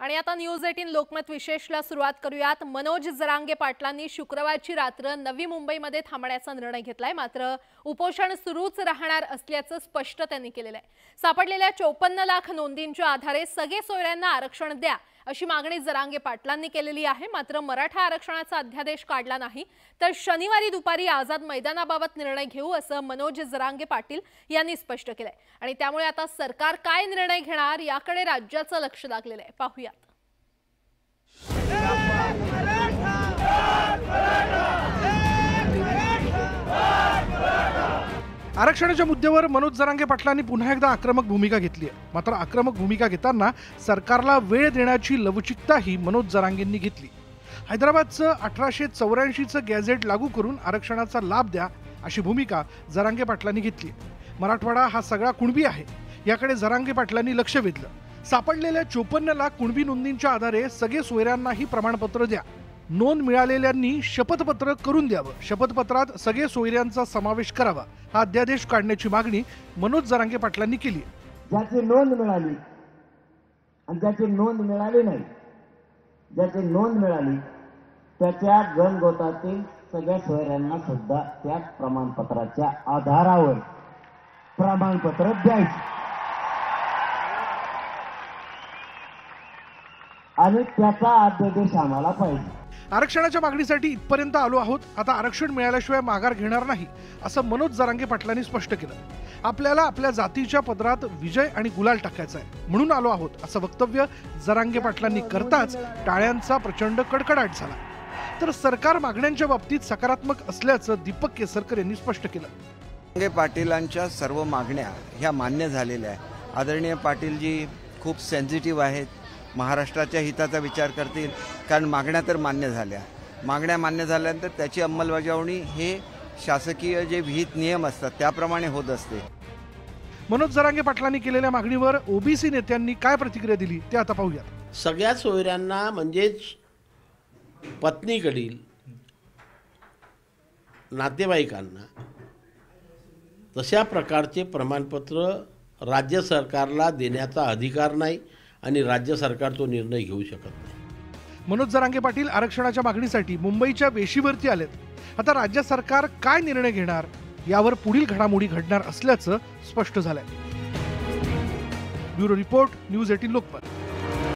आणि आता न्यूज 18 लोकमत विशेषला सुरुवात करूयात। मनोज जरांगे पाटलांनी शुक्रवारची रात्र नवी मुंबईमध्ये थांबण्याचा निर्णय घेतलाय। मात्र उपोषण सुरूच राहणार असल्याचं स्पष्ट त्यांनी केलेलं आहे। सापडलेल्या 54 लाख नोंदींच्या आधारे सगळे सोयऱ्यांना आरक्षण द्या अशी मागणी जरांगे पाटलांनी केलेली आहे। मात्र मराठा आरक्षणाचा अध्यादेश काढला नाही तर शनिवारी दुपारी आझाद मैदानाबाबत निर्णय घेऊ असं मनोज जरांगे पाटील यांनी स्पष्ट केलंय। आणि त्यामुळे आता सरकार काय निर्णय घेणार याकडे राज्याचं लक्ष लागलेलं आहे। पाहूयात। आरक्षणाच्या मुद्द्यावर मनोज जरांगे पाटलांनी पुन्हा एकदा आक्रमक भूमिका घेतली आहे। मात्र आक्रमक भूमिका घेताना सरकारला वेळ देण्याची लवचिकताही मनोज जरांगेंनी घेतली। हैदराबादचं 1884चं गॅझेट लागू करून आरक्षणाचा लाभ द्या अशी भूमिका जरांगे पाटलांनी घेतली। मराठवाडा हा सगळा कुणबी आहे याकडे जरांगे पाटलांनी लक्ष वेधलं। सापडलेल्या 54 लाख कुणबी नोंदींच्या आधारे सगळे सोयऱ्यांनाही प्रमाणपत्र द्या। नोंद मिळालेल्यांनी शपथपत्र करून द्यावं। शपथपत्रात सगळे सोयऱ्यांचा समावेश करावा। हा अध्यादेश काढण्याची मागणी मनोज जरांगे पाटलांनी केली। ज्याची नोंद मिळाली आणि ज्याची नोंद मिळाली नाही, ज्याची नोंद मिळाली त्याच्या गणगोतातील सगळ्या सोयऱ्यांना सुद्धा त्या प्रमाणपत्राच्या आधारावर प्रमाणपत्र द्यायचे आणि त्याचा अध्यादेश आम्हाला पाहिजे। आरक्षणाच्या मागणीसाठी इथपर्यंत आलो आहोत। आता आरक्षण मिळाल्याशिवाय माघार घेणार नाही असं मनोज जरांगे पाटलांनी स्पष्ट केलं। आपल्याला आपल्या जातीच्या पदरात विजय आणि गुलाल टाकायचा आहे म्हणून आलो आहोत असं वक्तव्य जरांगे पाटलांनी करताच टाळ्यांचा प्रचंड कडकडाट झाला। तर सरकार मागण्यांच्या बाबतीत सकारात्मक असल्याचं दीपक केसरकर यांनी स्पष्ट केलं। जरांगे पाटीलांच्या सर्व मागण्या ह्या मान्य झालेल्या आहेत। आदरणीय पाटीलजी खूप सेन्सिटिव्ह आहेत, महाराष्ट्राच्या हिताचा विचार करतील, कारण मागण्या तर मान्य झाल्या। मागण्या मान्य झाल्यानंतर त्याची अंमलबजावणी हे शासकीय जे विहित नियम असतात त्याप्रमाणे होत असते। मनोज जरांगे पाटलांनी केलेल्या मागणीवर ओबीसी नेत्यांनी काय प्रतिक्रिया दिली ते आता पाहूयात। सगळ्या सोयऱ्यांना म्हणजेच पत्नीकडील नातेवाईकांना तशा प्रकारचे प्रमाणपत्र राज्य सरकारला देण्याचा अधिकार नाही आणि राज्य सरकार तो निर्णय घेऊ शकत नाही। मनोज जरांगे पाटील आरक्षणाच्या मागणीसाठी मुंबईच्या वेशीवरती आलेत। आता राज्य सरकार काय निर्णय घेणार यावर पुढील घडामोडी घडणार असल्याचं स्पष्ट झालंय। Bureau report, news 18 Lokmat.